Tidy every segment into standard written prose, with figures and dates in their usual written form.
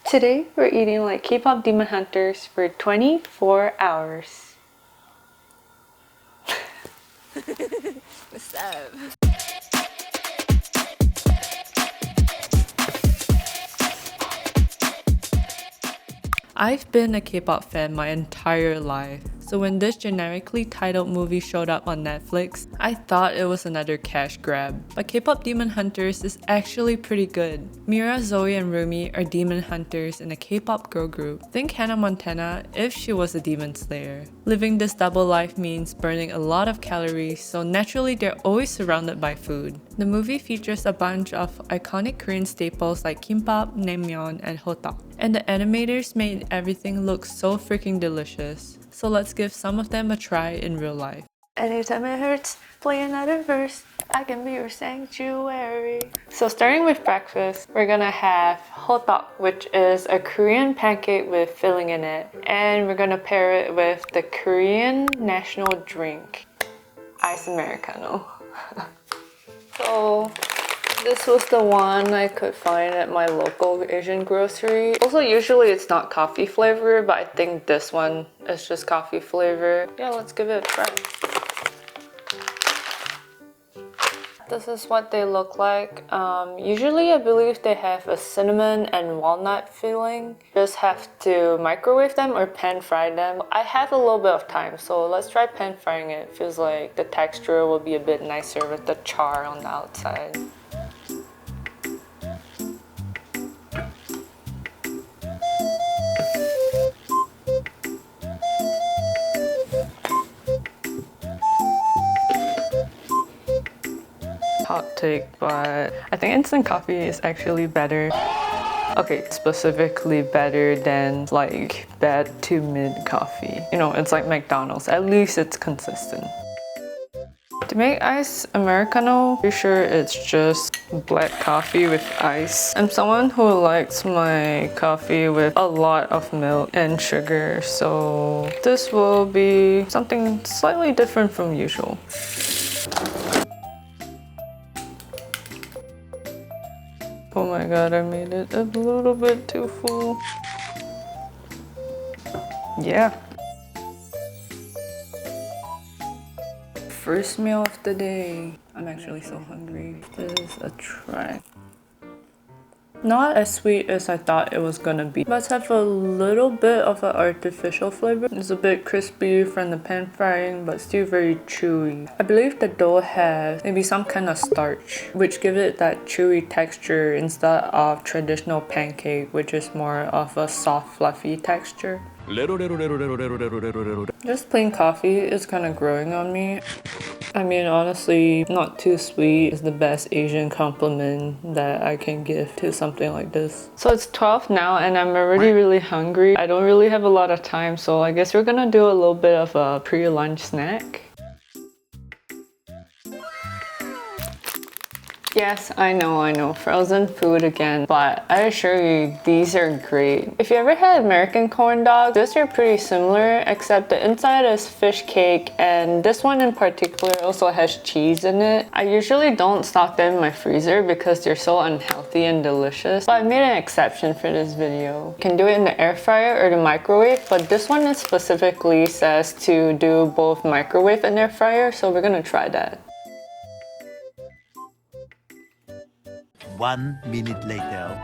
Today we're eating like K-pop demon hunters for 24 hours. What's up? I've been a K-pop fan my entire life, so when this generically titled movie showed up on Netflix, I thought it was another cash grab. But K-pop Demon Hunters is actually pretty good. Mira, Zoe, and Rumi are demon hunters in a K-pop girl group. Think Hannah Montana if she was a demon slayer. Living this double life means burning a lot of calories, so naturally they're always surrounded by food. The movie features a bunch of iconic Korean staples like kimbap, naengmyeon, and hotteok. And the animators made everything look so freaking delicious. So let's give some of them a try in real life. Anytime it hurts, play another verse. I can be your sanctuary. So starting with breakfast, we're gonna have hotteok, which is a Korean pancake with filling in it. And we're gonna pair it with the Korean national drink, ice americano. So this was the one I could find at my local Asian grocery. Also, usually it's not coffee flavor, but I think this one is just coffee flavor. Yeah, let's give it a try. This is what they look like. Usually I believe they have a cinnamon and walnut filling. Just have to microwave them or pan fry them. I have a little bit of time, so let's try pan frying it. Feels like the texture will be a bit nicer with the char on the outside. Hot take, but I think instant coffee is actually better. Okay, specifically better than like bad to mid coffee. You know, it's like McDonald's. At least it's consistent. To make ice americano, pretty sure it's just black coffee with ice. I'm someone who likes my coffee with a lot of milk and sugar, so this will be something slightly different from usual. Oh my god, I made it a little bit too full. Yeah. First meal of the day. I'm actually so hungry. This is a try. Not as sweet as I thought it was gonna be, but it's have a little bit of an artificial flavor. It's a bit crispy from the pan frying, but still very chewy. I believe the dough has maybe some kind of starch, which gives it that chewy texture instead of traditional pancake, which is more of a soft, fluffy texture. Just plain coffee is kind of growing on me. I mean, honestly, not too sweet is the best Asian compliment that I can give to something like this. So it's 12 now and I'm already really hungry. I don't really have a lot of time, so I guess we're gonna do a little bit of a pre-lunch snack. Yes, I know, frozen food again, but I assure you, these are great. If you ever had American corn dogs, those are pretty similar, except the inside is fish cake, and this one in particular also has cheese in it. I usually don't stock them in my freezer because they're so unhealthy and delicious, but I made an exception for this video. You can do it in the air fryer or the microwave, but this one specifically says to do both microwave and air fryer, so we're gonna try that. 1 minute later.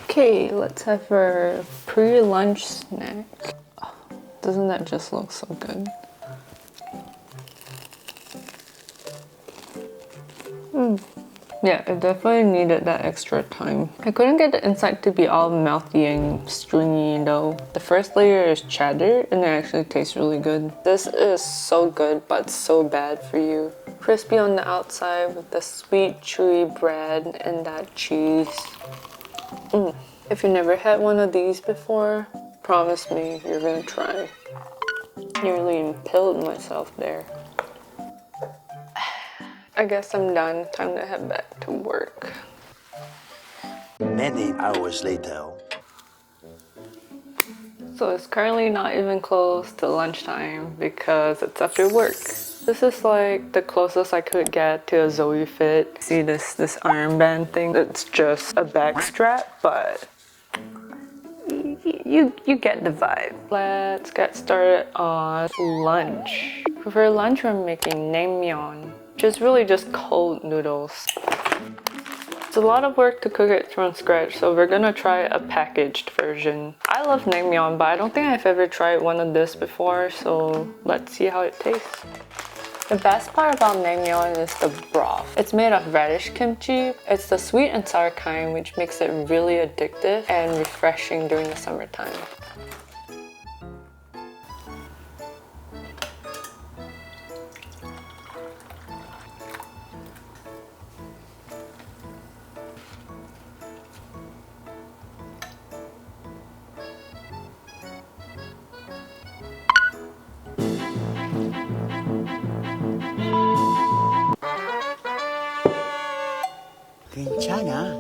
Okay, let's have our pre-lunch snack. Oh, doesn't that just look so good? Yeah, it definitely needed that extra time. I couldn't get the inside to be all mouthy and stringy though. The first layer is cheddar and it actually tastes really good. This is so good but so bad for you. Crispy on the outside with the sweet chewy bread and that cheese. If you never had one of these before, promise me you're gonna try. Nearly impaled myself there. I guess I'm done. Time to head back to work. Many hours later. So it's currently not even close to lunchtime because it's after work. This is like the closest I could get to a Zoe fit. See this armband thing? It's just a back strap, but you get the vibe. Let's get started on lunch. For lunch, we're making naengmyeon, which is really just cold noodles. It's a lot of work to cook it from scratch, so we're gonna try a packaged version. I love naengmyeon, but I don't think I've ever tried one of this before, so let's see how it tastes. The best part about naengmyeon is the broth. It's made of radish kimchi. It's the sweet and sour kind, which makes it really addictive and refreshing during the summertime. 괜찮아.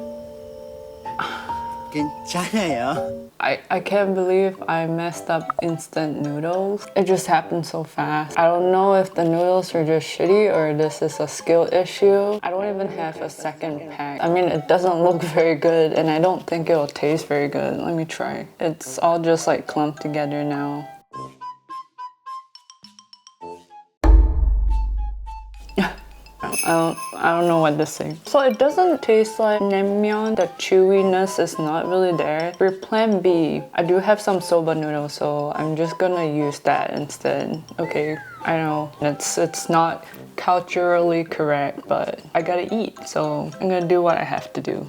괜찮아요. I can't believe I messed up instant noodles. It just happened so fast. I don't know if the noodles are just shitty or this is a skill issue. I don't even have a second pack. I mean, it doesn't look very good and I don't think it'll taste very good. Let me try. It's all just like clumped together now. I don't know what to say. So it doesn't taste like naengmyeon. The chewiness is not really there. For plan B, I do have some soba noodles, so I'm just gonna use that instead. Okay, I know it's not culturally correct, but I gotta eat, so I'm gonna do what I have to do.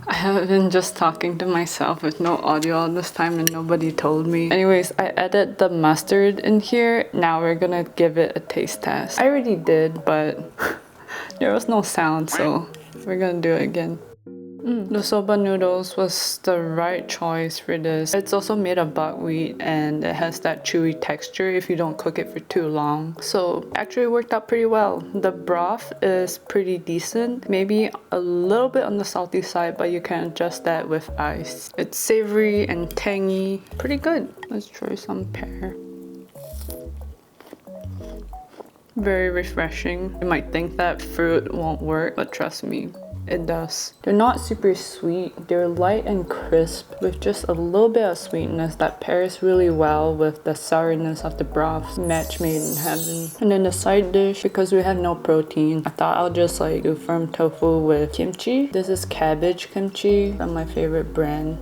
I have been just talking to myself with no audio all this time and nobody told me. Anyways, I added the mustard in here. Now we're gonna give it a taste test. I already did, but there was no sound, so we're gonna do it again. The soba noodles was the right choice for this. It's also made of buckwheat and it has that chewy texture if you don't cook it for too long. So actually it worked out pretty well. The broth is pretty decent. Maybe a little bit on the salty side, but you can adjust that with ice. It's savory and tangy. Pretty good. Let's try some pear. Very refreshing. You might think that fruit won't work, but trust me, it does. They're not super sweet. They're light and crisp with just a little bit of sweetness that pairs really well with the sourness of the broth. Match made in heaven. And then the side dish, because we have no protein, I thought I'll just like do firm tofu with kimchi. This is cabbage kimchi. That's my favorite brand.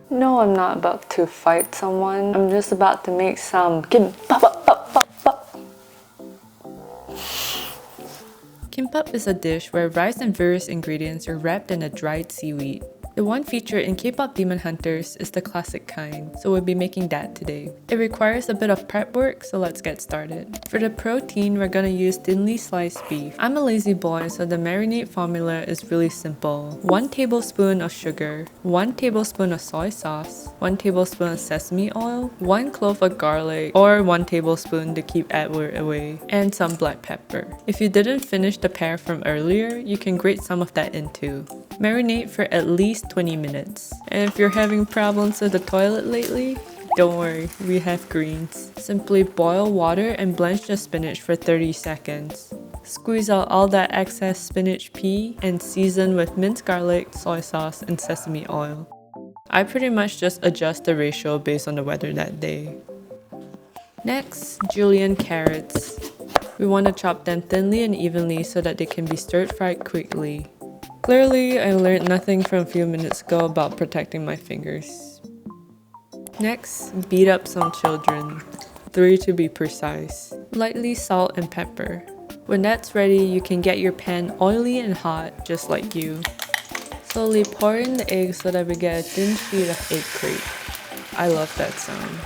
No, I'm not about to fight someone. I'm just about to make some kimbap. Kimbap is a dish where rice and various ingredients are wrapped in a dried seaweed. The one featured in Kpop Demon Hunters is the classic kind, so we'll be making that today. It requires a bit of prep work, so let's get started. For the protein, we're gonna use thinly sliced beef. I'm a lazy boy, so the marinade formula is really simple. 1 tablespoon of sugar, 1 tablespoon of soy sauce, 1 tablespoon of sesame oil, 1 clove of garlic, or 1 tablespoon to keep Edward away, and some black pepper. If you didn't finish the pear from earlier, you can grate some of that in too. Marinate for at least 20 minutes. And if you're having problems with the toilet lately, don't worry, we have greens. Simply boil water and blanch the spinach for 30 seconds. Squeeze out all that excess spinach pea and season with minced garlic, soy sauce, and sesame oil. I pretty much just adjust the ratio based on the weather that day. Next, julienne carrots. We want to chop them thinly and evenly so that they can be stir-fried quickly. Clearly, I learned nothing from a few minutes ago about protecting my fingers. Next, beat up some children. 3 to be precise. Lightly salt and pepper. When that's ready, you can get your pan oily and hot, just like you. Slowly pour in the egg so that we get a thin sheet of egg crepe. I love that sound.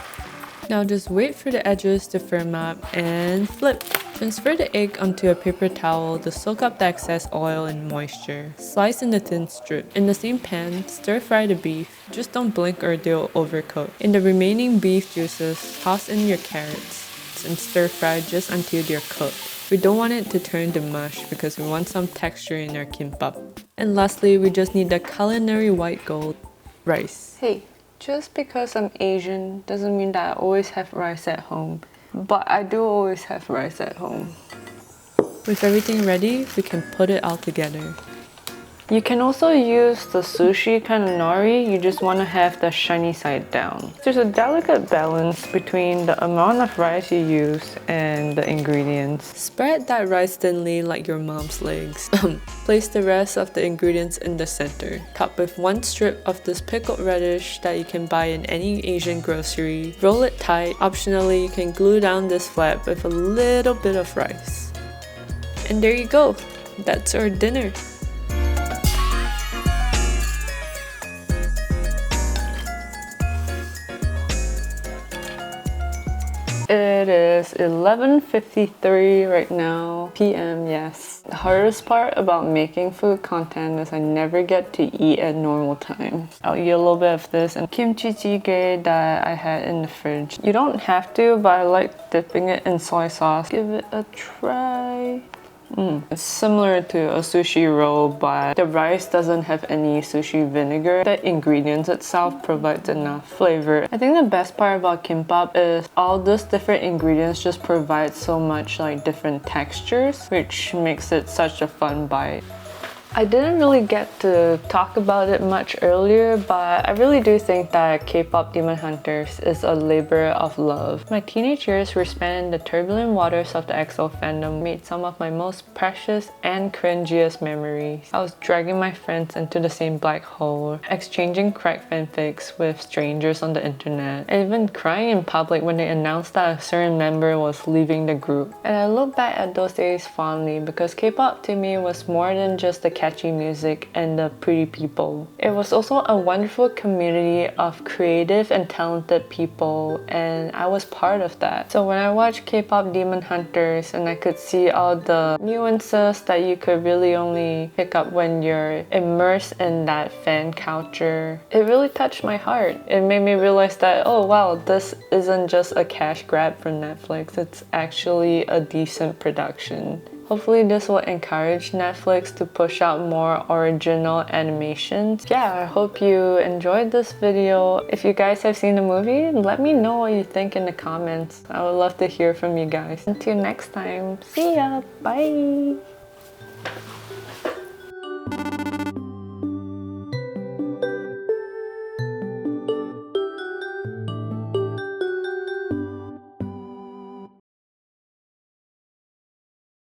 Now just wait for the edges to firm up and flip. Transfer the egg onto a paper towel to soak up the excess oil and moisture. Slice into thin strips. In the same pan, stir fry the beef. Just don't blink or they'll overcook. In the remaining beef juices, toss in your carrots and stir fry just until they're cooked. We don't want it to turn to mush because we want some texture in our kimbap. And lastly, we just need the culinary white gold, rice. Hey, just because I'm Asian doesn't mean that I always have rice at home. But I do always have rice at home. With everything ready, we can put it all together. You can also use the sushi kind of nori, you just want to have the shiny side down. There's a delicate balance between the amount of rice you use and the ingredients. Spread that rice thinly like your mom's legs. Place the rest of the ingredients in the center. Top with 1 strip of this pickled radish that you can buy in any Asian grocery. Roll it tight. Optionally, you can glue down this flap with a little bit of rice. And there you go. That's our dinner. It is 11:53 right now, PM, yes. The hardest part about making food content is I never get to eat at normal times. I'll eat a little bit of this and kimchi jjigae that I had in the fridge. You don't have to, but I like dipping it in soy sauce. Give it a try. It's similar to a sushi roll, but the rice doesn't have any sushi vinegar. The ingredients itself provides enough flavor. I think the best part about kimbap is all those different ingredients just provide so much like different textures, which makes it such a fun bite. I didn't really get to talk about it much earlier, but I really do think that K-pop Demon Hunters is a labor of love. My teenage years were spent in the turbulent waters of the EXO fandom made some of my most precious and cringiest memories. I was dragging my friends into the same black hole, exchanging crack fanfics with strangers on the internet, and even crying in public when they announced that a certain member was leaving the group. And I look back at those days fondly because K-pop to me was more than just the catchy music and the pretty people. It was also a wonderful community of creative and talented people, and I was part of that. So when I watched K-pop Demon Hunters and I could see all the nuances that you could really only pick up when you're immersed in that fan culture, it really touched my heart. It made me realize that, oh wow, this isn't just a cash grab from Netflix, it's actually a decent production. Hopefully this will encourage Netflix to push out more original animations. Yeah, I hope you enjoyed this video. If you guys have seen the movie, let me know what you think in the comments. I would love to hear from you guys. Until next time, see ya! Bye!